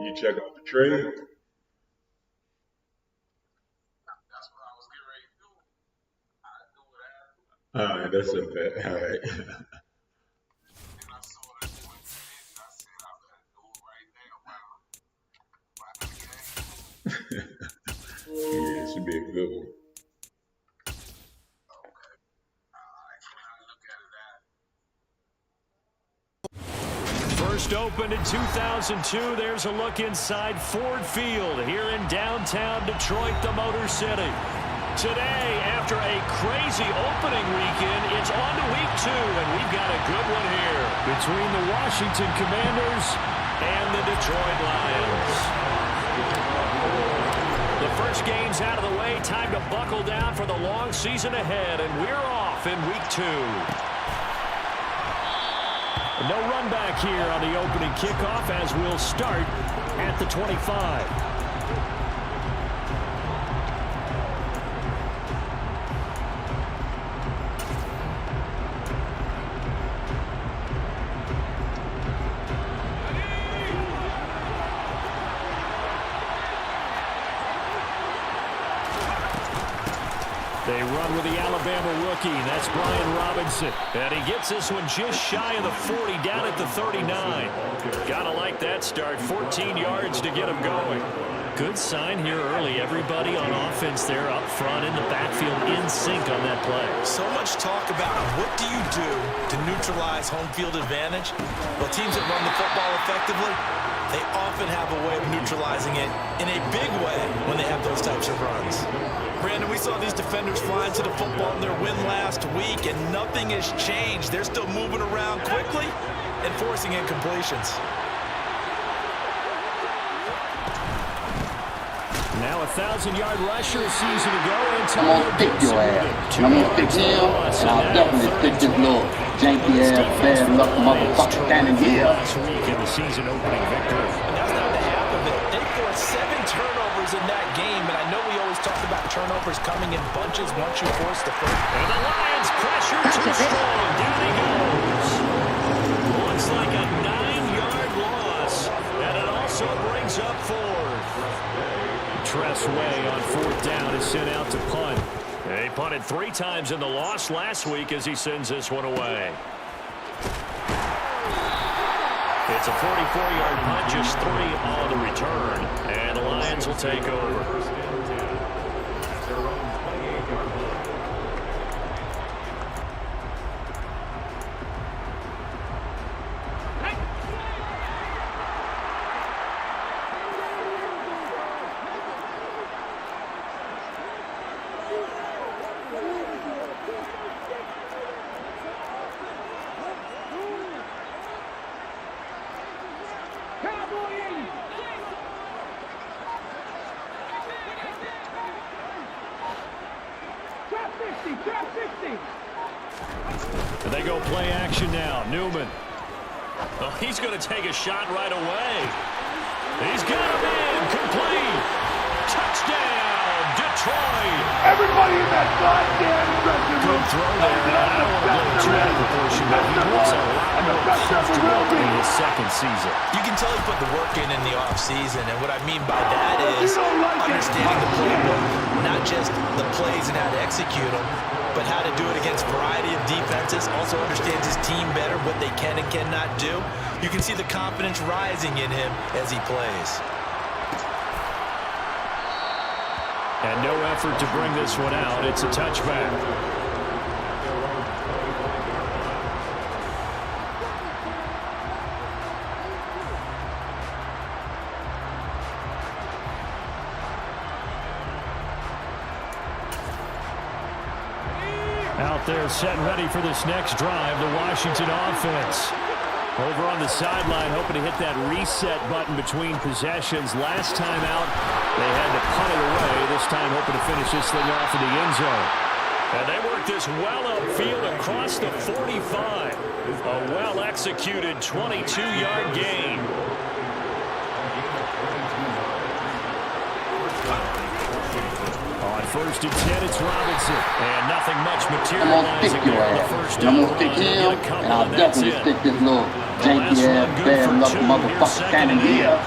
you check out the trade? That's what I was getting ready to do. I do it after. All right, that's okay. All right. And I saw that one today, and I said I better do it right now. Yeah, it should be a good one. Okay. I look at it that. First opened in 2002. There's a look inside Ford Field here in downtown Detroit, the Motor City. Today, after a crazy opening weekend, it's on to week 2, and we've got a good one here between the Washington Commanders and the Detroit Lions. The first game's out of the way. Time to buckle down for the long season ahead, and we're off in week 2. No run back here on the opening kickoff as we'll start at the 25. They run with the Alabama rookie. That's Brian Robinson. And he gets this one just shy of the 40, down at the 39. Gotta like that start. 14 yards to get him going. Good sign here early. Everybody on offense there up front in the backfield in sync on that play. So much talk about what do you do to neutralize home field advantage? Well, teams that run the football effectively, they often have a way of neutralizing it in a big way when they have those types of runs. Brandon, we saw these defenders flying to the football in their win last week, and nothing has changed. They're still moving around quickly and forcing incompletions. Now a 1,000-yard rusher season to go into. I'm gonna stick your ass. I'm gonna stick him, and I'll definitely stick this little janky ass, bad luck motherfucker standing here. Last week in the season opening victory. And that's not the half of it. They forced 7 turnovers in that game, and I know we always talk about turnovers coming in bunches once you force the first. And the Lions pressure too strong. Down he goes. Looks like a 9-yard loss, and it also brings up 4. Tress Way on 4th down is sent out to punt. He punted 3 times in the loss last week as he sends this one away. It's a 44-yard punt, just 3 on the return, and the Lions will take over. And they go play action now. Newman. Oh, he's going to take a shot right away. He's got him in. Complete. Touchdown, Detroit. Everybody in that goddamn dressing room. Good throw there. I don't want to blow it too out of proportion, but he looks a lot more comfortable in his second season. You can tell he put the work in the offseason, and what I mean by that is understanding the playbook, not just the plays and how to execute them, but how to do it against a variety of defenses. Also understands his team better, what they can and cannot do. You can see the confidence rising in him as he plays. And no effort to bring this one out. It's a touchback. Out there set and ready for this next drive, the Washington offense. Over on the sideline, hoping to hit that reset button between possessions. Last time out, they had to punt it away. This time, hoping to finish this thing off in the end zone. And they work this well upfield across the 45. A well-executed 22-yard gain. On 1st and 10, it's Robinson. And nothing much materializing there on the first down. I'm gonna stick him, and I'll definitely stick this little janky ass, bad luck motherfucker standing here.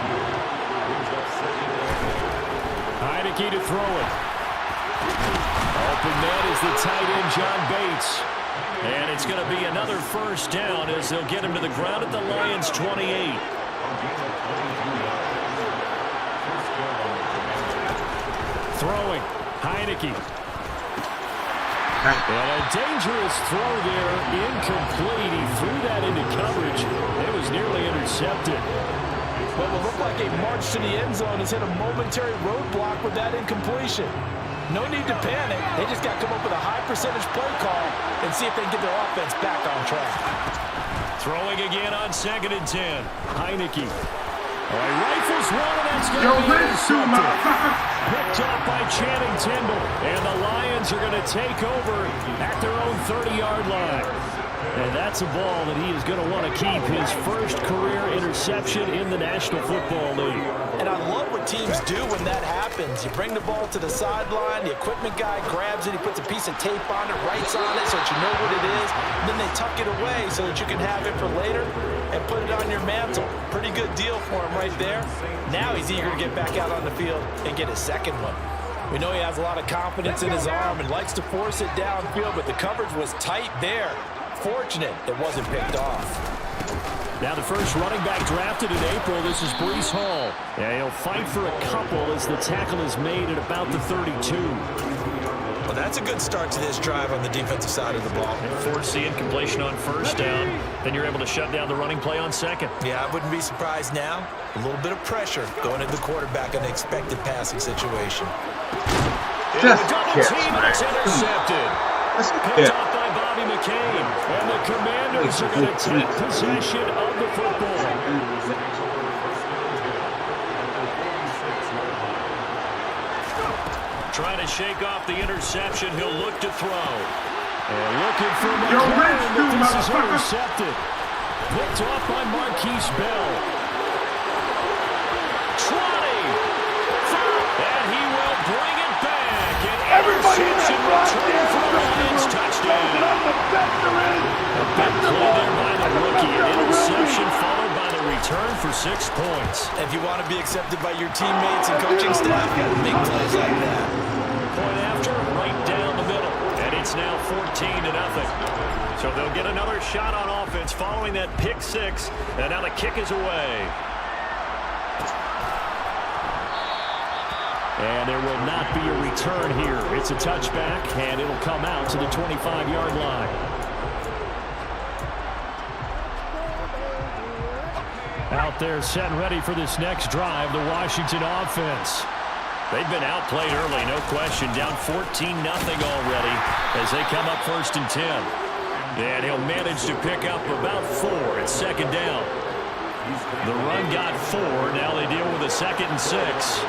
Heineke to throw it. Open man is the tight end, John Bates. And it's going to be another first down as they'll get him to the ground at the Lions' 28. Throwing, Heineke. And a dangerous throw there, incomplete. He threw that into coverage. It was nearly intercepted. Well, it looked like a march to the end zone has hit a momentary roadblock with that incompletion. No need to panic. They just got to come up with a high percentage play call and see if they can get their offense back on track. Throwing again on 2nd and 10. Heineke. All right, rifles one, and that's going to be intercepted. Picked up by Channing Tindall. And the Lions are going to take over at their own 30-yard line. And that's a ball that he is going to want to keep, his first career interception in the National Football League. And I love what teams do when that happens. You bring the ball to the sideline, the equipment guy grabs it, he puts a piece of tape on it, writes on it so that you know what it is, and then they tuck it away so that you can have it for later and put it on your mantle. Pretty good deal for him right there. Now he's eager to get back out on the field and get his second one. We know he has a lot of confidence in his arm and likes to force it downfield, but the coverage was tight there. Fortunate it wasn't picked off. Now the first running back drafted in April, this is Breece Hall. Yeah, he'll fight for a couple as the tackle is made at about the 32. Well, that's a good start to this drive on the defensive side of the ball. Force the incompletion on first down, then you're able to shut down the running play on second. Yeah, I wouldn't be surprised now. A little bit of pressure going into the quarterback in an expected passing situation. Just double catch, team, and it's intercepted. Picked up by Bobby McCain, and the Commanders are going to take possession of the football. Trying to shake off the interception, he'll look to throw. And looking for McCain, but this is intercepted. Picked off by Marquise Bell. Trotty, and he will bring it back. And interception return for the Lions touchdown. A big play there by the rookie. An interception followed by the return for 6 points. If you want to be accepted by your teammates and coaching staff, big plays like that. Point after, right down the middle. And it's now 14-0. So they'll get another shot on offense following that pick six. And now the kick is away. And there will not be a return here. It's a touchback, and it'll come out to the 25-yard line. Out there set and ready for this next drive, the Washington offense. They've been outplayed early, no question. Down 14-0 already as they come up 1st and 10. And he'll manage to pick up about 4 at 2nd down. The run got 4. Now they deal with a 2nd and 6.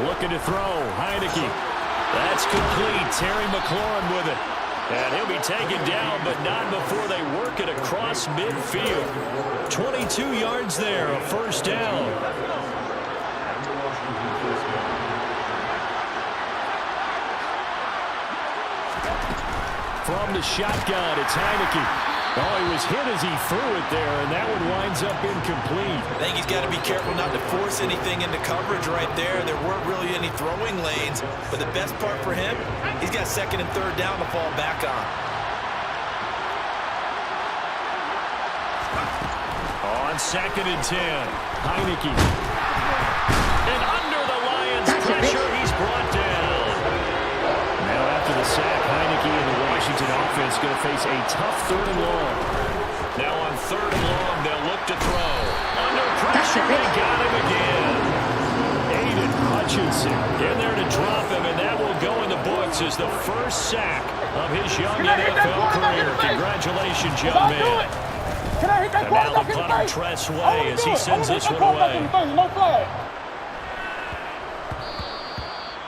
Looking to throw, Heineke. That's complete. Terry McLaurin with it. And he'll be taken down, but not before they work it across midfield. 22 yards there, a 1st down. From the shotgun, it's Heineke. Oh, he was hit as he threw it there, and that one winds up incomplete. I think he's got to be careful not to force anything into coverage right there. There weren't really any throwing lanes, but the best part for him, he's got 2nd and 3rd down to fall back on. On 2nd and 10, Heineke. And under the Lions' pressure, he's brought down. Now after the sack, Heineke and the Washington offense going to face a tough 3rd and long. Now on 3rd and long, they'll look to throw. Under pressure, they got him again. Aiden Hutchinson in there to drop him, and that will go in the books as the first sack of his young NFL career. Congratulations, young man. And now the punter Tress Way as he sends this one away.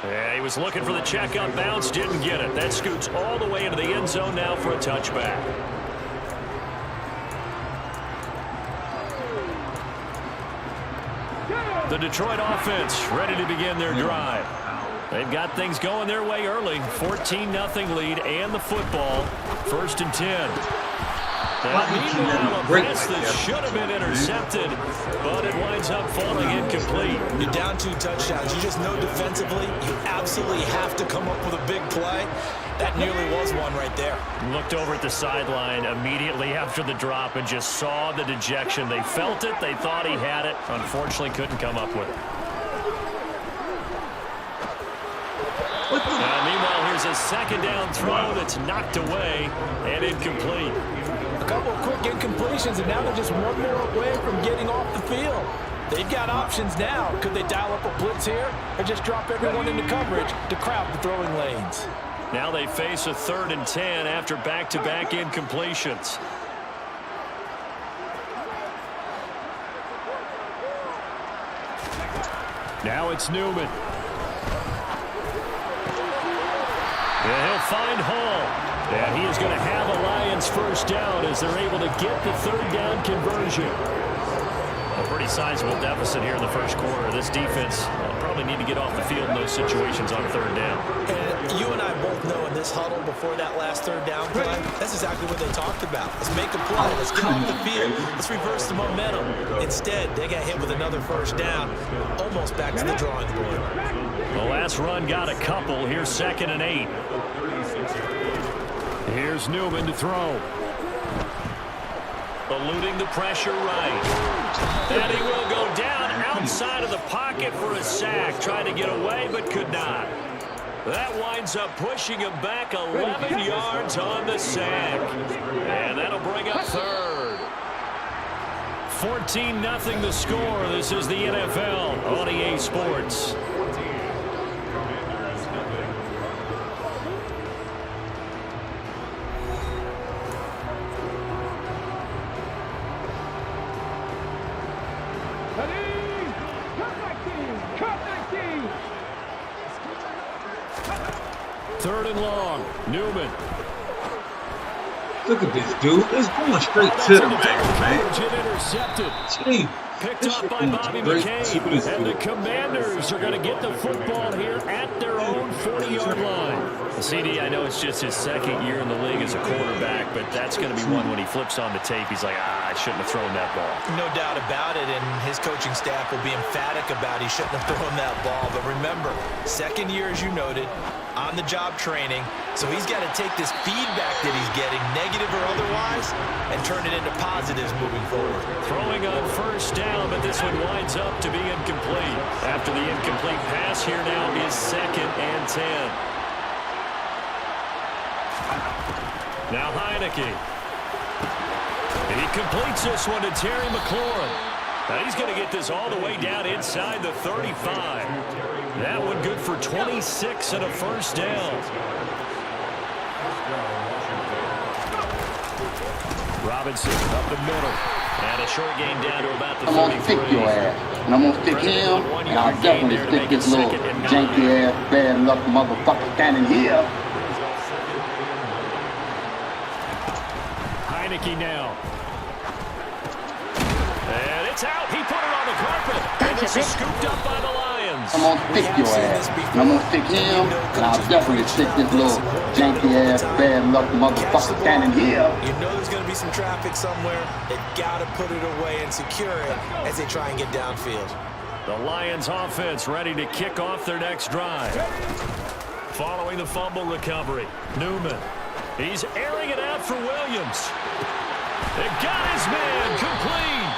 Yeah, he was looking for the check on bounce, didn't get it. That scoots all the way into the end zone now for a touchback. The Detroit offense ready to begin their drive. They've got things going their way early. 14-0 lead and the football. 1st and 10. Why do you keep letting Meanwhile, him a break pass like that that? should have been intercepted, but it winds up falling incomplete. You're down 2 touchdowns. You just know defensively you absolutely have to come up with a big play. That nearly was one right there. Looked over at the sideline immediately after the drop and just saw the dejection. They felt it. They thought he had it. Unfortunately, couldn't come up with it. Meanwhile, here's a second down throw that's knocked away and incomplete. A couple of quick incompletions, and now they're just one more away from getting off the field. They've got options now. Could they dial up a blitz here or just drop everyone into coverage to crowd the throwing lanes? Now they face a 3rd and 10 after back-to-back incompletions. Now it's Newman. And he'll find Hall. And he is going to have a Lions first down as they're able to get the 3rd down conversion. A pretty sizable deficit here in the first quarter. This defense probably need to get off the field in those situations on 3rd down. And you and I both know in this huddle before that last 3rd down play, that's exactly what they talked about. Let's make a play. Let's get off the field. Let's reverse the momentum. Instead, they got hit with another first down, almost back to the drawing board. The last run got a couple. Here's 2nd and 8. Here's Newman to throw. Eluding the pressure right. And he will go down outside of the pocket for a sack. Tried to get away, but could not. That winds up pushing him back 11 yards on the sack. And that'll bring up 3rd. 14-0 the score. This is the NFL on EA Sports. Third and long. Newman. Look at this, dude. It's going straight to the man. Intercepted. Gee, Picked this up shit by going Bobby straight McCabe. to this And the dude. Commanders are going to get the football here at their own 40-yard line. CD, I know it's just his 2nd year in the league as a quarterback, but that's going to be one when he flips on the tape. He's like, I shouldn't have thrown that ball. No doubt about it, and his coaching staff will be emphatic about he shouldn't have thrown that ball. But remember, 2nd year, as you noted, on-the-job training, so he's got to take this feedback that he's getting, negative or otherwise, and turn it into positives moving forward. Throwing on first down, but this one winds up to be incomplete. After the incomplete pass, here now is 2nd and 10. Now Heineke. He completes this one to Terry McLaurin. Now he's going to get this all the way down inside the 35. That one good for 26 and a first down. Robinson up the middle. And a short gain down to about the 33. I'm gonna stick your ass. And I'm gonna stick him, and I'll definitely stick this little janky ass, bad luck motherfucker standing here. Heineke now. And it's out. He put it on the carpet. And this is scooped up by the Lions. I'm gonna stick your ass. And I'm gonna stick him, and I'll definitely stick this little janky ass, bad luck motherfucker standing here. You know there's going to be some traffic somewhere. They've got to put it away and secure it as they try and get downfield. The Lions offense ready to kick off their next drive. Following the fumble recovery, Newman. He's airing it out for Williams. They got his man complete.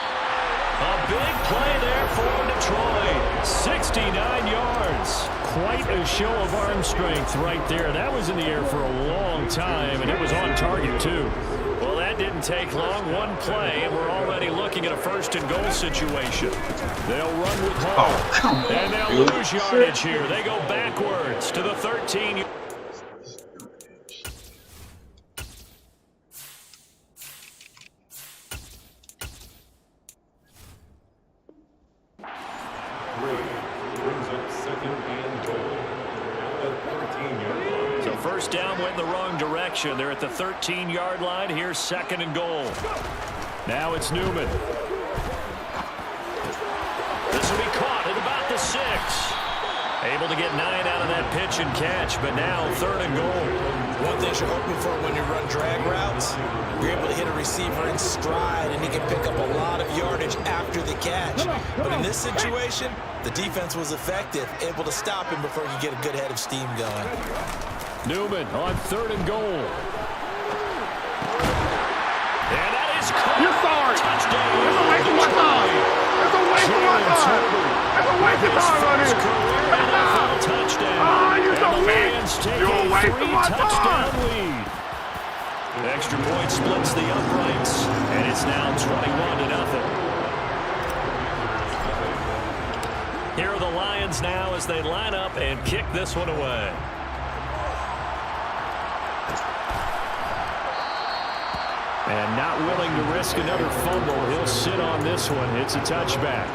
A big play there for Detroit. 69 yards. Quite a show of arm strength right there. That was in the air for a long time, and it was on target, too. Well, that didn't take long. One play, and we're already looking at a 1st and goal situation. They'll run with Hall. Oh, come on, And they'll dude. lose yardage here. They go backwards to the 13. So first down went in the wrong direction. They're at the 13-yard line. Here's 2nd and goal. Now it's Newman. This will be caught at about the 6. A Able to get 9 out of that pitch and catch, but now 3rd and goal. One thing you're hoping for when you run drag routes, you're able to hit a receiver in stride, and he can pick up a lot of yardage after the catch. But in this situation, the defense was effective, able to stop him before he could get a good head of steam going. Newman on 3rd and goal. And that is caught. You're sorry. Touchdown. It's a waste of my time. It's a waste of my time. It's a waste of time on His it. career NFL touchdown. Ah, you're so And the weak. Lions take You're a a waste of my 3-touchdown time. lead. Extra point splits the uprights, and it's now 21-0. Here are the Lions now as they line up and kick this one away. And not willing to risk another fumble, he'll sit on this one. It's a touchback.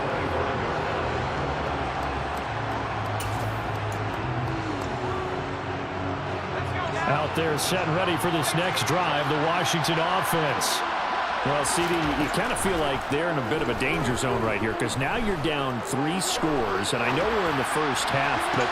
Out there set and ready for this next drive, the Washington offense. Well, CD, you kind of feel like they're in a bit of a danger zone right here because now you're down 3 scores, and I know we're in the first half, but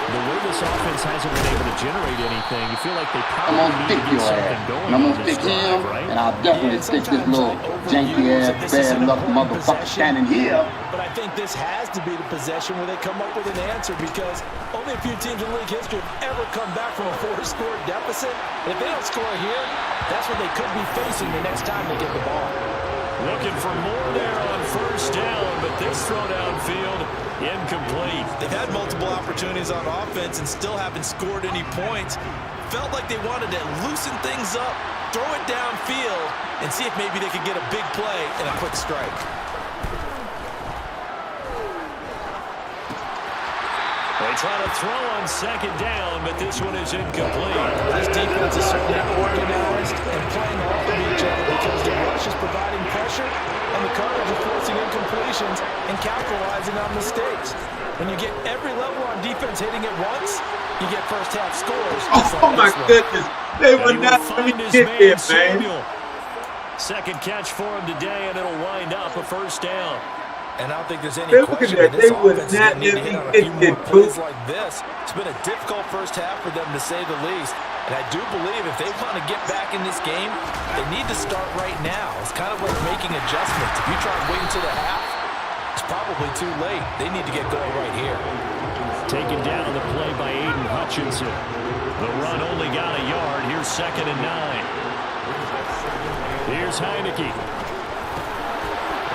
the way this offense hasn't been able to generate anything, you feel like they probably I'm gonna need to stick get your something ass. going And I'm on gonna this stick him, drive, right? and I'll definitely stick this little janky ass, bad luck motherfucker standing here. But I think this has to be the possession where they come up with an answer because only a few teams in league history have ever come back from a 4-score deficit. And if they don't score here, that's what they could be facing the next time they get the ball. Looking for more there on 1st down, but this throw downfield, incomplete. They've had multiple opportunities on offense and still haven't scored any points. Felt like they wanted to loosen things up, throw it downfield, and see if maybe they could get a big play and a quick strike. They try to throw on 2nd down, but this one is incomplete. This defense is certainly organized and playing off of each other because the rush is providing pressure and the coverage is forcing incompletions and capitalizing on mistakes. When you get every level on defense hitting it once, you get first half scores. Oh my goodness. They would not let me get there, man. 2nd catch for him today, and it'll wind up a 1st down. And I don't think there's any Look at question that. that this They would offense is not going to need to let hit me on a get few more there, plays too. like this. It's been a difficult first half for them, to say the least. And I do believe if they want to get back in this game, they need to start right now. It's kind of like making adjustments. If you try to wait until the half, it's probably too late. They need to get going right here. Taken down on the play by Aiden Hutchinson. The run only got a yard. Here's 2nd and 9. Here's Heineke.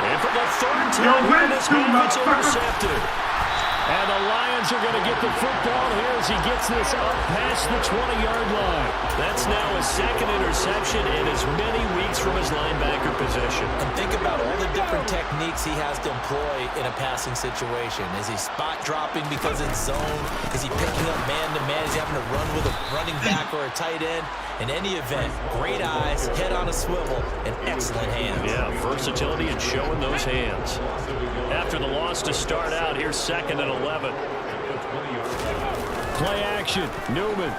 And for the 3rd time here in this game, it's intercepted. And the Lions are going to get the football here as he gets this up past the 20-yard line. That's now his 2nd interception in as many weeks from his linebacker position. And think about all the different techniques he has to employ in a passing situation. Is he spot dropping because it's zone? Is he picking up man-to-man? Is he having to run with a running back or a tight end? In any event, great eyes, head on a swivel, and excellent hands. Yeah, versatility and showing those hands. After the loss to start out, here's 2nd and 11. Play action, Newman.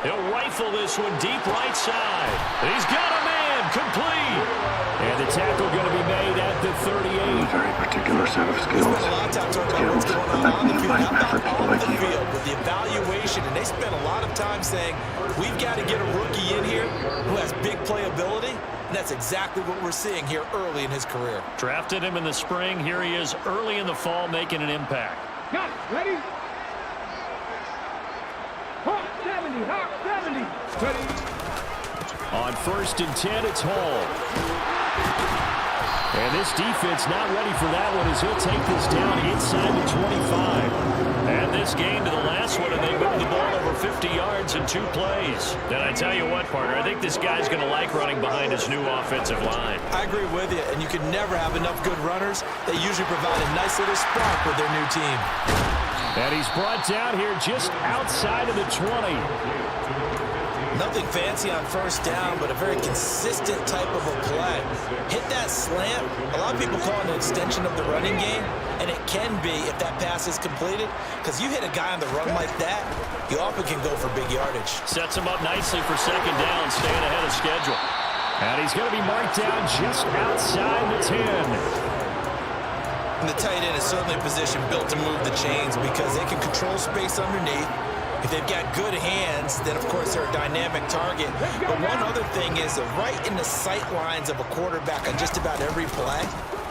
He'll rifle this one deep right side. He's got a man, complete. And the tackle going to be made at the 38. Very particular set of skills. A lot of time talking about what's going on the field. How about off the field with the evaluation? And they spent a lot of time saying, we've got to get a rookie in here who has big playability. And that's exactly what we're seeing here early in his career. Drafted him in the spring. Here he is early in the fall making an impact. Got it. Ready? Hawk 70. Hawk 70. Ready? On 1st and 10, it's Hall. And this defense not ready for that one as he'll take this down inside the 25. And this game to the last one, and they moved the ball over 50 yards in 2 plays. And I tell you what, partner, I think this guy's going to like running behind his new offensive line. I agree with you, and you can never have enough good runners. They usually provide a nice little spark with their new team. And he's brought down here just outside of the 20. Nothing fancy on 1st down, but a very consistent type of a play. Hit that slant. A lot of people call it an extension of the running game, and it can be if that pass is completed, because you hit a guy on the run like that, you often can go for big yardage. Sets him up nicely for 2nd down, staying ahead of schedule. And he's going to be marked down just outside the 10. And the tight end is certainly a position built to move the chains because they can control space underneath. If they've got good hands, then of course they're a dynamic target. But one other thing is they're right in the sight lines of a quarterback on just about every play.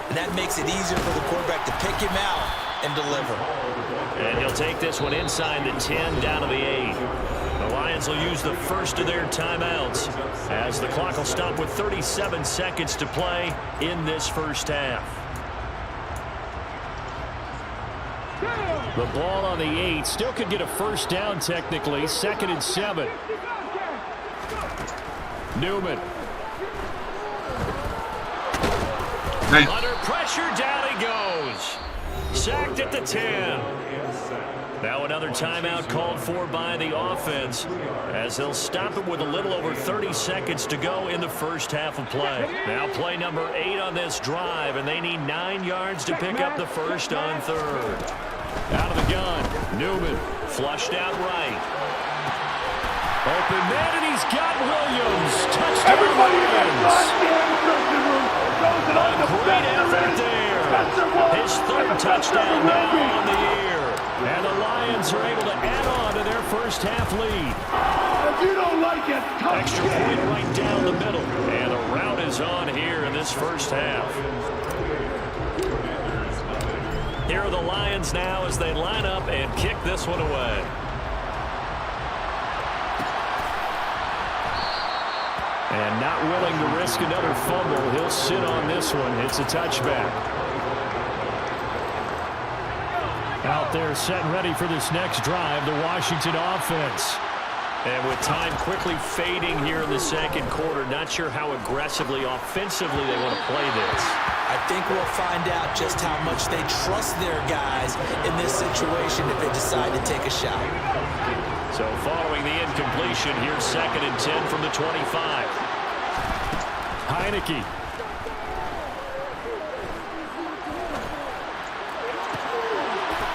And that makes it easier for the quarterback to pick him out and deliver. And he'll take this one inside the 10, down to the 8. The Lions will use the first of their timeouts as the clock will stop with 37 seconds to play in this first half. The ball on the 8. Still could get a first down technically. 2nd and 7. Newman. Nice. Under pressure, down he goes. Sacked at the 10. Now another timeout called for by the offense as they'll stop it with a little over 30 seconds to go in the first half of play. Now play number 8 on this drive, and they need 9 yards to pick up the first on 3rd. Out of the gun, Newman flushed out right. Open man, and he's got Williams. Touchdown. Everybody in that Lions. goddamn dressing room knows that I'm the Great best effort there. His 3rd touchdown now on the year. And the Lions are able to add on to their first half lead. If you don't like it, come Extra point right down the middle. And a rout is on here in this first half. Here are the Lions now as they line up and kick this one away. And not willing to risk another fumble, he'll sit on this one. It's a touchback. Out there set and ready for this next drive, the Washington offense. And with time quickly fading here in the second quarter, not sure how aggressively, offensively they want to play this. I think we'll find out just how much they trust their guys in this situation if they decide to take a shot. So following the incompletion, here's 2nd and 10 from the 25. Heineke.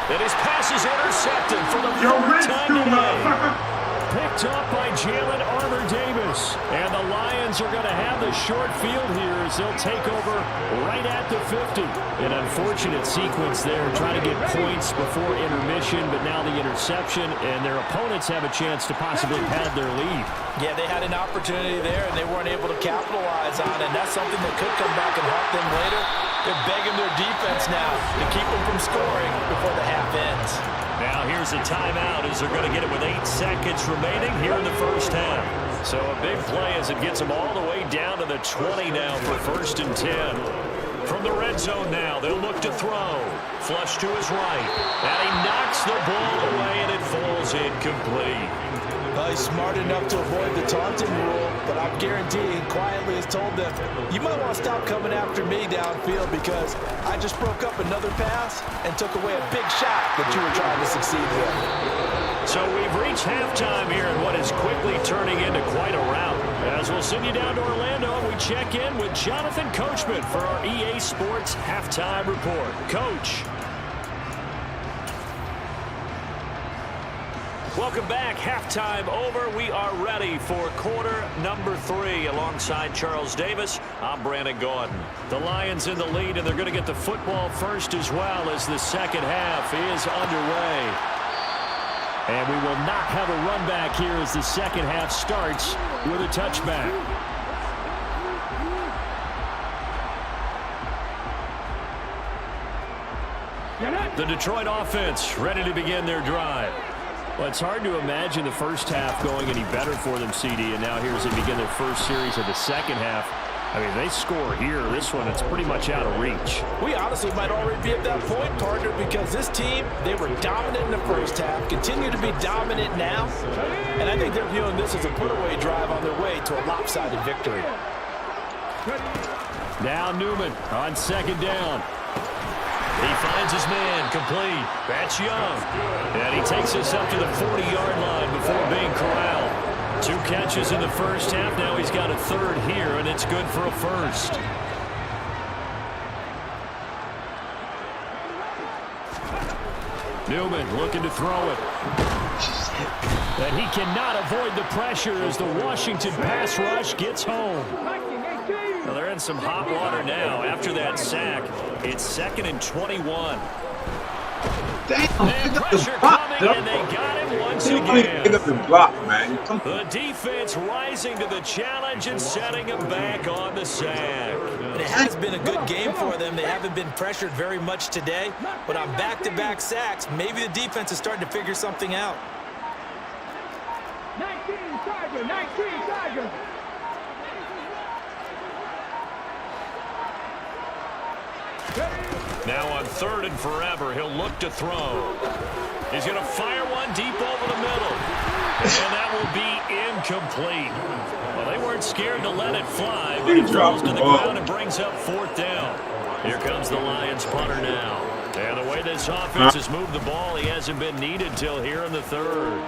And his pass is intercepted for the 3rd time today. Picked up by Jalen Armour-Davis. And the Lions are going to have the short field here as they'll take over right at the 50. An unfortunate sequence there, trying to get points before intermission, but now the interception, and their opponents have a chance to possibly pad their lead. Yeah, they had an opportunity there, and they weren't able to capitalize on it. And that's something that could come back and haunt them later. They're begging their defense now to keep them from scoring before the half ends. Now here's a timeout as they're going to get it with 8 seconds remaining here in the first half. So a big play as it gets them all the way down to the 20 now for 1st and 10. From the red zone now, they'll look to throw. Flush to his right. And he knocks the ball away, and it falls incomplete. He's smart enough to avoid the taunting rule, but I'm guaranteeing quietly has told them, you might want to stop coming after me downfield because I just broke up another pass and took away a big shot that you were trying to succeed with. So we've reached halftime here in what is quickly turning into quite a rout. As we'll send you down to Orlando, we check in with Jonathan Coachman for our EA Sports Halftime Report. Coach. Welcome back. Halftime over. We are ready for quarter number 3 alongside Charles Davis. I'm Brandon Gordon. The Lions in the lead, and they're going to get the football first as well as the second half is underway. And we will not have a run back here as the second half starts with a touchback. The Detroit offense ready to begin their drive. Well, it's hard to imagine the first half going any better for them, CD, and now here's they begin their first series of the second half. I mean, they score here. This one, it's pretty much out of reach. We honestly might already be at that point, partner, because this team, they were dominant in the first half, continue to be dominant now, and I think they're viewing this as a put-away drive on their way to a lopsided victory. Now Newman on 2nd down. He finds his man, complete. That's Young. And he takes us up to the 40-yard line before being corralled. 2 catches in the first half. Now he's got a 3rd here, and it's good for a 1st. Newman looking to throw it. And he cannot avoid the pressure as the Washington pass rush gets home. Well, they're in in some hot water now. After that sack, it's 2nd and 21. Damn, Pressure coming, and they got him once again. Pick up the block, man. The defense rising to the challenge and setting him back on the sack. It has been a good game for them. They haven't been pressured very much today, but on back-to-back sacks, maybe the defense is starting to figure something out. 19 Tiger. Now on 3rd and forever, he'll look to throw. He's going to fire one deep over the middle. And that will be incomplete. Well, they weren't scared to let it fly, but it falls to the ground and brings up 4th down. Here comes the Lions punter now. And the way this offense has moved the ball, he hasn't been needed till here in the 3rd.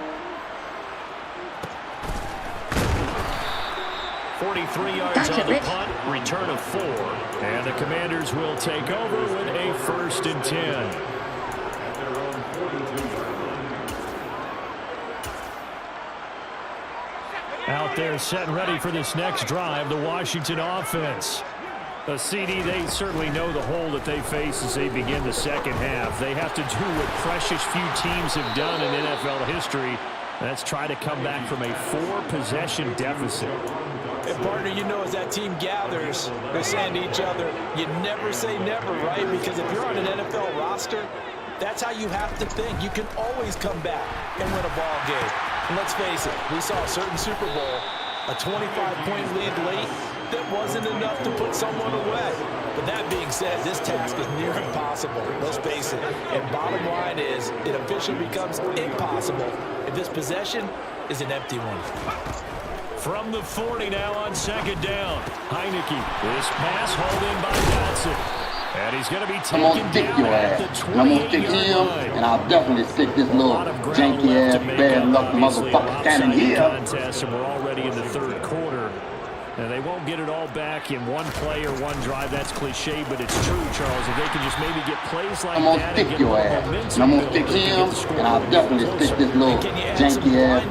43 yards on the punt, return of 4. And the Commanders will take over with a 1st and 10. Out there set and ready for this next drive, the Washington offense. A CD, they certainly know the hole that they face as they begin the second half. They have to do what precious few teams have done in NFL history. That's try to come back from a 4-possession deficit. And partner, you know, as that team gathers, they're saying to each other, you never say never, right? Because if you're on an NFL roster, that's how you have to think. You can always come back and win a ball game. And let's face it, we saw a certain Super Bowl, a 25-point lead late, that wasn't enough to put someone away. But that being said, this task is near impossible. Let's face it. And bottom line is, it officially becomes impossible if this possession is an empty one. From the 40 now on 2nd down. Heineke. This pass hauled in by Johnson. And he's going to be taken down at the 28-yard line. I'm going to stick him, and I'll definitely stick this little janky-ass, bad-luck motherfucker standing here. Contest, and we're already in the 3rd quarter. And they won't get it all back in one play or one drive. That's cliche, but it's true, Charles. If they can just maybe get plays like that. I'm going to stick your ass. And I'm going to stick him, and I'll definitely stick this little janky-ass,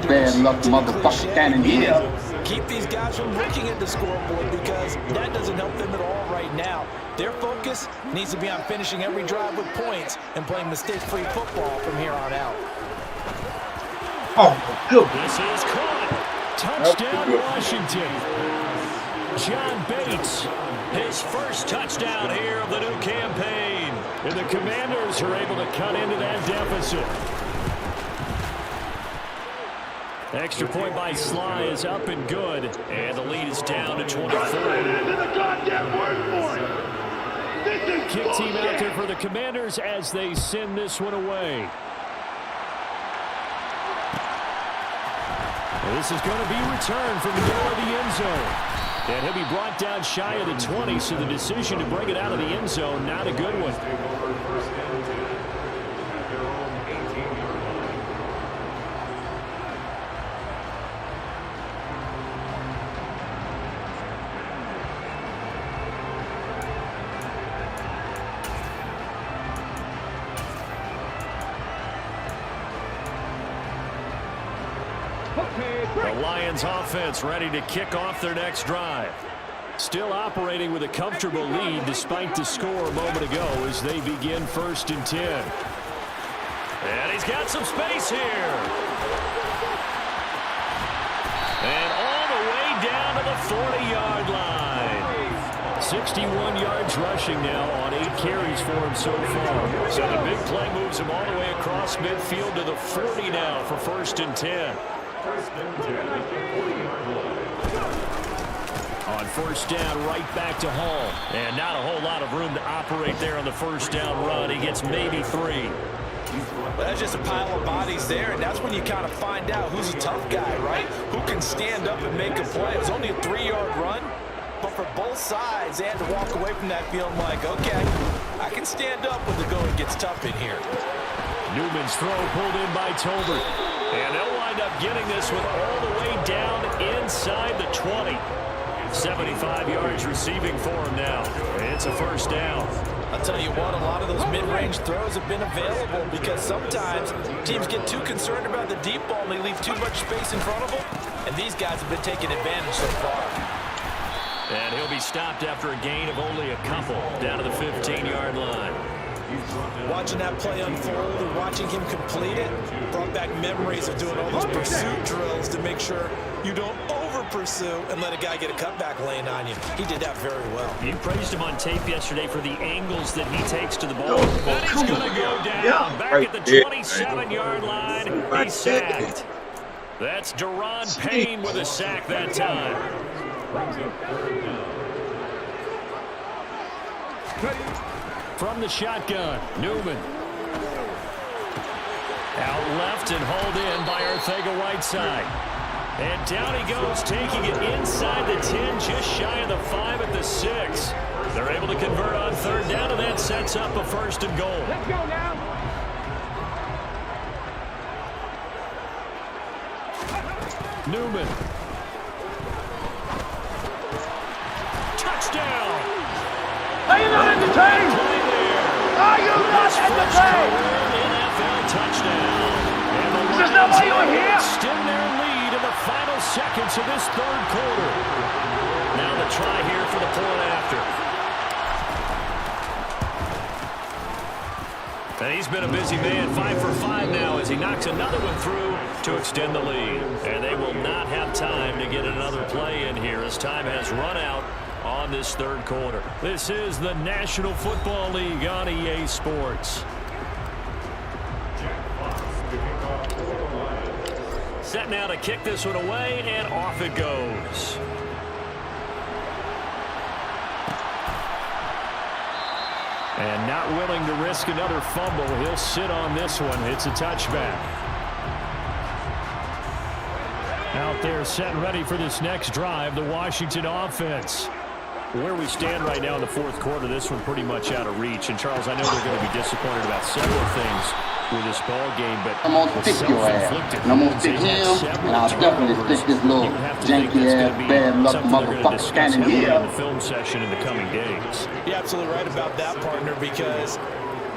bad-luck motherfucker standing here. Keep these guys from looking at the scoreboard because that doesn't help them at all right now. Their focus needs to be on finishing every drive with points and playing mistake-free football from here on out. Oh, good. This is caught. Touchdown, Washington. John Bates, his first touchdown here of the new campaign. And the Commanders are able to cut into that deficit. Extra point by Sly is up and good. And the lead is down to 24. Kick team out there for the Commanders as they send this one away. This is going to be returned from the middle of the end zone. And he'll be brought down shy of the 20, so the decision to bring it out of the end zone, not a good one. The Lions offense ready to kick off their next drive. Still operating with a comfortable lead despite the score a moment ago as they begin 1st and 10. And he's got some space here. And all the way down to the 40-yard line. 61 yards rushing now on 8 carries for him so far. So the big play moves him all the way across midfield to the 40 now for 1st and 10. On 1st down, right back to Hall. And not a whole lot of room to operate there on the 1st down run. He gets maybe 3. But that's just a pile of bodies there, and that's when you kind of find out who's a tough guy, right? Who can stand up and make a play. It was only a 3-yard run, but for both sides, they had to walk away from that feeling like, okay, I can stand up when the going gets tough in here. Newman's throw pulled in by Tolbert. And they'll wind up getting this one all the way down inside the 20. 75 yards receiving for him now. It's a 1st down. I'll tell you what, a lot of those mid-range throws have been available because sometimes teams get too concerned about the deep ball and they leave too much space in front of them. And these guys have been taking advantage so far. And he'll be stopped after a gain of only a couple down to the 15-yard line. Watching that play unfold and watching him complete it brought back memories of doing all those pursuit drills to make sure you don't over-pursue and let a guy get a cutback lane on you. He did that very well. You praised him on tape yesterday for the angles that he takes to the ball. But he's going to go down back at the 27-yard line. He's sacked. That's Deron Payne with a sack that time. From the shotgun, Newman. Out left and hauled in by Arcega-Whiteside. And down he goes, taking it inside the 10, just shy of the 5 at the 6. They're able to convert on third down, and that sets up a 1st and goal. Let's go now. Newman. Touchdown. Are you not entertained? Are you not entertained? NFL touchdown. And the Is this not why you're here? extend their lead in the final seconds of this 3rd quarter. Now the try here for the point after. And he's been a busy man, 5 for 5 now as he knocks another one through to extend the lead. And they will not have time to get another play in here as time has run out on this 3rd quarter. This is the National Football League on EA Sports. Set now to kick this one away, and off it goes. And not willing to risk another fumble, he'll sit on this one. It's a touchback. Out there set and ready for this next drive, the Washington offense. Where we stand right now in the 4th quarter, this one pretty much out of reach. And, Charles, I know they're going to be disappointed about several things with this ball game, but I'm going to stick your ass. And I'm going to stick him, and I'll definitely stick this little janky-ass, bad-luck motherfucker standing here. In the film session in the coming days. You're absolutely right about that, partner, because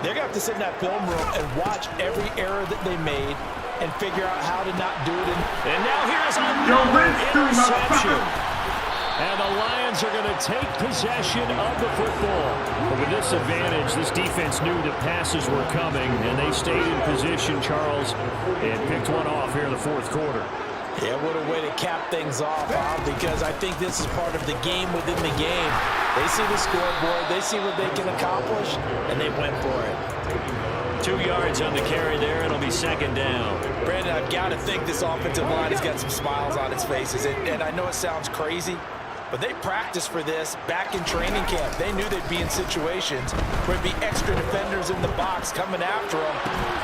they're going to have to sit in that film room and watch every error that they made and figure out how to not do it. And now here's another interception. And the Lions are going to take possession of the football. But with this advantage, this defense knew that passes were coming, and they stayed in position, Charles, and picked one off here in the 4th quarter. Yeah, what a way to cap things off, Bob, because I think this is part of the game within the game. They see the scoreboard, they see what they can accomplish, and they went for it. 2 yards on the carry there. It'll be 2nd down. Brandon, I've got to think this offensive line has got some smiles on its faces, and I know it sounds crazy, but they practiced for this back in training camp. They knew they'd be in situations where there'd be extra defenders in the box coming after them,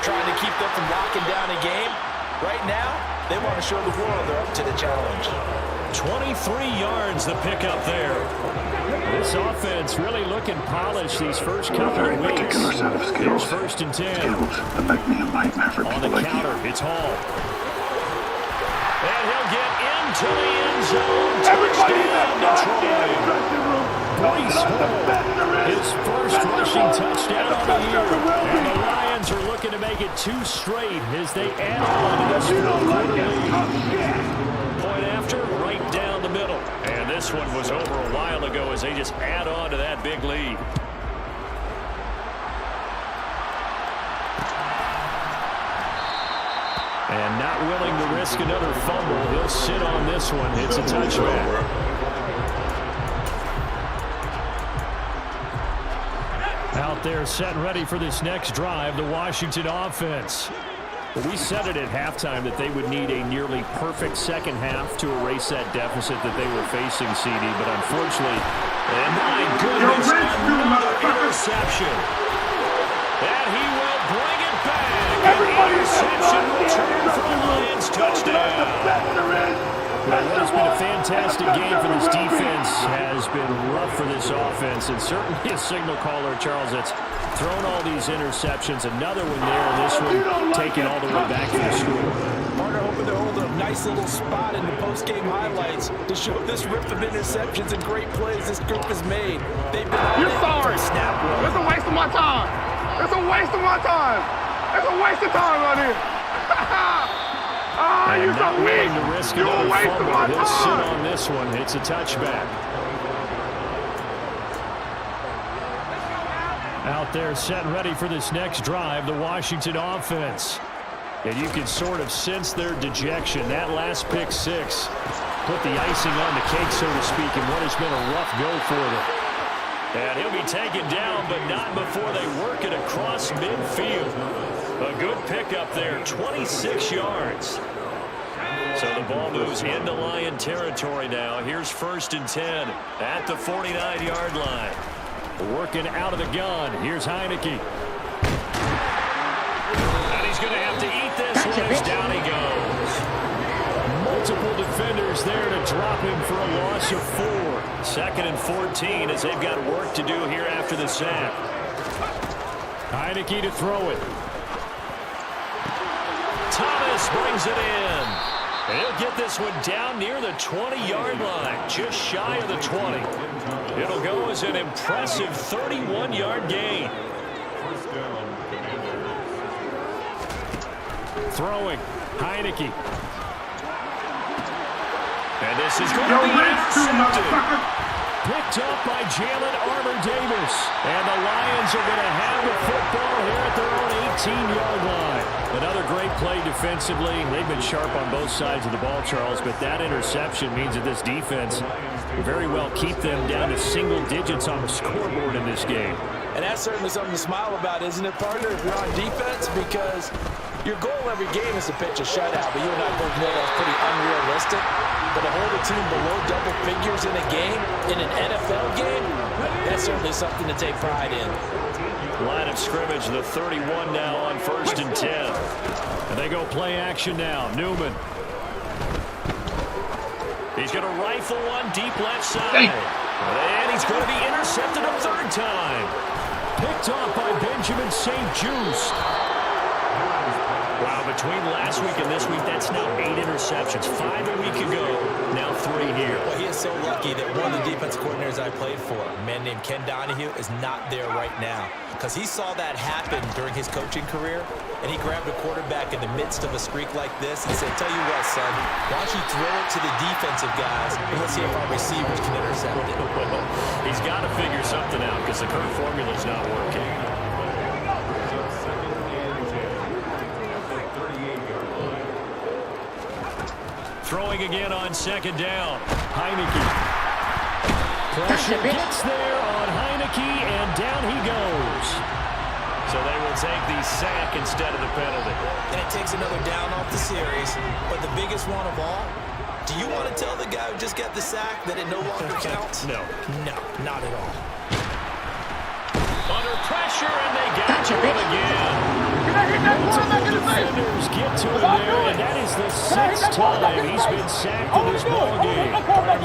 trying to keep them from locking down a game. Right now, they want to show the world they're up to the challenge. 23 yards the pickup there. This offense really looking polished these first couple of weeks. Here's 1st and 10. That make me a nightmare for On the counter, it's Hall. And he'll get into the end zone. Everybody in that Detroit. dressing room. Breece Hall, his first rushing touchdown of the year. And the Lions are looking to make it 2 straight as they add on to this point after, right down the middle. And this one was over a while ago as they just add on to that big lead. And not willing to risk another fumble, he'll sit on this one. It's a touchback. Out there set and ready for this next drive, the Washington offense. We said it at halftime that they would need a nearly perfect second half to erase that deficit that they were facing, CD, but unfortunately, and my goodness, another interception. And he will bring it back. An interception return for the Lions touchdown. Well, what has been a fantastic game for this defense has been rough for this offense, and certainly a signal caller, Charles, that's thrown all these interceptions. Another one there, and this one taken all the way back to the score. Partner hoping to hold a nice little spot in the post-game highlights to show this rip of interceptions and great plays this group has made. They've been You're sorry. Snap one. It's a waste of my time. It's a waste of my time. It's a waste of time right here. And not willing to risk another fumble. He'll sit on this one. It's a touchback. Out there set and ready for this next drive, the Washington offense. And you can sort of sense their dejection. That last pick six put the icing on the cake, so to speak, in what has been a rough go for them. And he'll be taken down, but not before they work it across midfield. A good pickup there, 26 yards. So the ball moves into Lion territory now. Here's 1st and 10 at the 49-yard line. Working out of the gun. Here's Heineke. And he's going to have to eat this one as down he goes. Multiple defenders there to drop him for a loss of 4. 2nd and 14 as they've got work to do here after the sack. Heineke to throw it. Thomas brings it in. And he'll get this one down near the 20-yard line, just shy of the 20. It'll go as an impressive 31-yard gain. Throwing, Heineke. And this is going to be intercepted. Picked up by Jalen Armour-Davis. And the Lions are going to have the football here at their own 18-yard line. Another great play defensively. They've been sharp on both sides of the ball, Charles, but that interception means that this defense will very well keep them down to single digits on the scoreboard in this game. And that's certainly something to smile about, isn't it, partner, if you're on defense? Because your goal every game is to pitch a shutout, but you and I both know that's pretty unrealistic. But to hold a team below double figures in a game, in an NFL game, that's certainly something to take pride in. Line of scrimmage, the 31 now on 1st and 10. And they go play action now. Newman. He's going to rifle one deep left side. And he's going to be intercepted a 3rd time. Picked off by Benjamin St-Juste. Wow, between last week and this week, that's now 8 interceptions. 5 a week ago, now 3 here. Well, he is so lucky that one of the defensive coordinators I played for, a man named Ken Donahue, is not there right now. Because he saw that happen during his coaching career, and he grabbed a quarterback in the midst of a streak like this and said, tell you what, son, why don't you throw it to the defensive guys, and let's see if our receivers can intercept it. He's got to figure something out because the current formula's not working. Throwing again on 2nd down. Heineke. Pressure gets there on Heineke, and down he goes. So they will take the sack instead of the penalty. And it takes another down off the series. But the biggest one of all, do you want to tell the guy who just got the sack that it no longer counts? No. No, not at all. Under pressure, and they got to him again. Multiple defenders get to him there, and that is the 6th time he's been sacked in this ballgame. My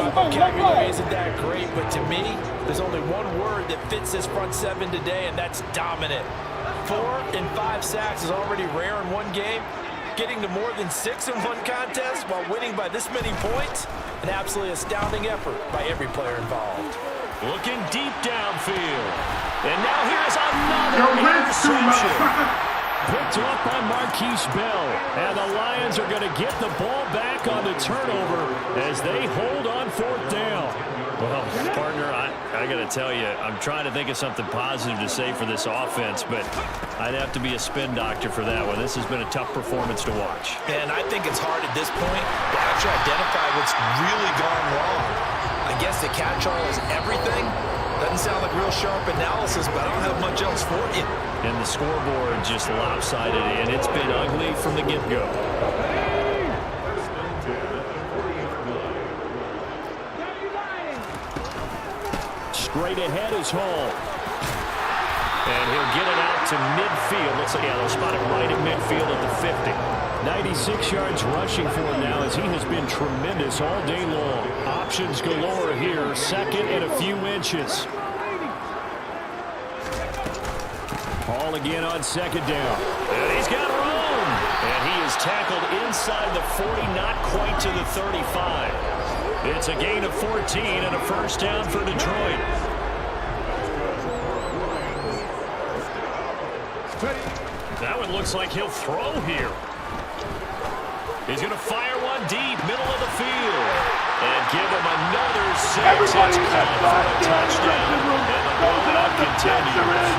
vocabulary isn't that great, but to me, there's only one word that fits this front 7 today, and that's dominant. 4 and 5 sacks is already rare in one game. Getting to more than 6 in one contest while winning by this many points, an absolutely astounding effort by every player involved. Looking deep downfield. And now here's another interception. Picked off by Marquise Bell. And the Lions are going to get the ball back on the turnover as they hold on 4th down. Well, partner, I got to tell you, I'm trying to think of something positive to say for this offense, but I'd have to be a spin doctor for that one. This has been a tough performance to watch. And I think it's hard at this point to actually identify what's really gone wrong. I guess the catch-all is everything. Doesn't sound like real sharp analysis, but I don't have much else for you. And the scoreboard just lopsided, and it's been ugly from the get-go. Straight ahead is Hall. And he'll get it out to midfield. Looks like, yeah, they'll spot it right at midfield at the 50. 96 yards rushing for him now as he has been tremendous all day long. Options galore here. 2nd and a few inches. Hall again on 2nd down. And he's got room. And he is tackled inside the 40, not quite to the 35. It's a gain of 14 and a 1st down for Detroit. That one looks like he'll throw here. He's going to fire one deep, middle of the field. And give him another 6. It's caught for a touchdown. And the rollout continues.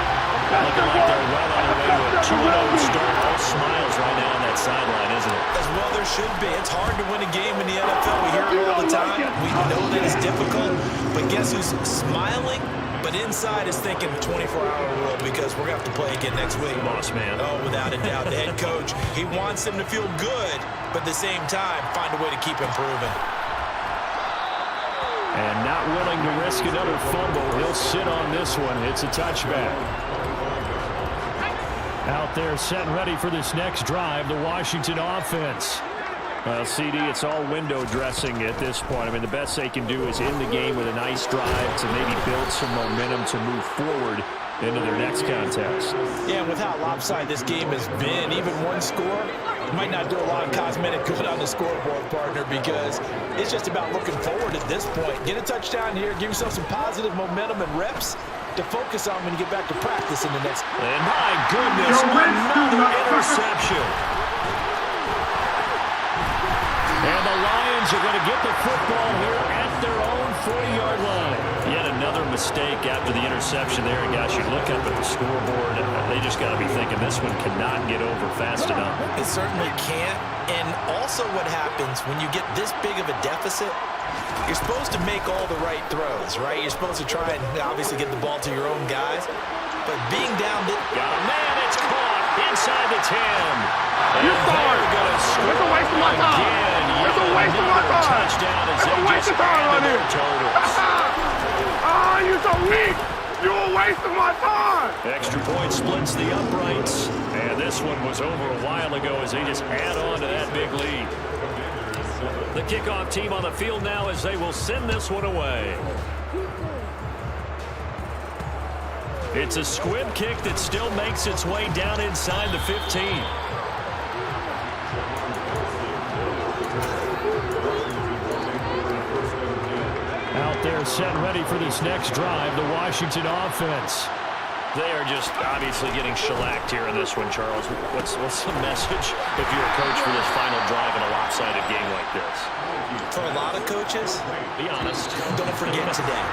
Looking like they're well on their way to a 2-0 start. All smiles right now on that sideline, isn't it? As well there should be. It's hard to win a game in the NFL. We hear it all the time. We know that it's difficult. But guess who's smiling? But inside is thinking 24-hour rule because we're going to have to play again next week. Boss man. Oh, without a doubt. The head coach, he wants them to feel good, but at the same time, find a way to keep improving. And not willing to risk another fumble. He'll sit on this one. It's a touchback. Out there set and ready for this next drive, the Washington offense. Well, CD, it's all window dressing at this point. I mean, the best they can do is end the game with a nice drive to maybe build some momentum to move forward into their next contest. Yeah, and with how lopsided this game has been, even one score might not do a lot of cosmetic good on the scoreboard, partner, because it's just about looking forward at this point. Get a touchdown here, give yourself some positive momentum and reps to focus on when you get back to practice in the next. And my goodness, another interception. And the Lions are going to get the football here at their own 40-yard line. Yet another mistake after the interception there. And guys, you look up at the scoreboard, and they just got to be thinking this one cannot get over fast enough. It certainly can't. And also what happens when you get this big of a deficit, you're supposed to make all the right throws, right? You're supposed to try and obviously get the ball to your own guys. But being down this... Got a man, it's caught inside the 10. You scored. It's a waste of my time. It's a waste of my time. Touchdown as it's a waste of time on here. Ah, you're so weak. You're a waste of my time. Extra point splits the uprights. And this one was over a while ago as they just add on to that big lead. The kickoff team on the field now as they will send this one away. It's a squib kick that still makes its way down inside the 15. Out there set and ready for this next drive, the Washington offense. They are just obviously getting shellacked here in this one, Charles. What's the message if you're a coach for this final drive in a lopsided game like this? For a lot of coaches, be honest. Don't forget today.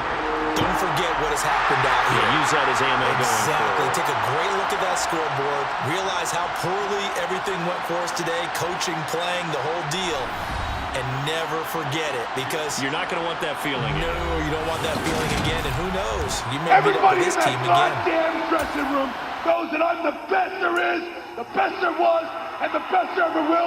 Don't forget what has happened out here. Yeah, use that as ammo going forward. Exactly. Take a great look at that scoreboard. Realize how poorly everything went for us today. Coaching, playing, the whole deal. And never forget it, because you're not going to want that feeling. No, you don't want that feeling again. And who knows? You may meet up with this team again. Everybody in that goddamn dressing room knows that I'm the best there is, the best there was, and the best there ever will.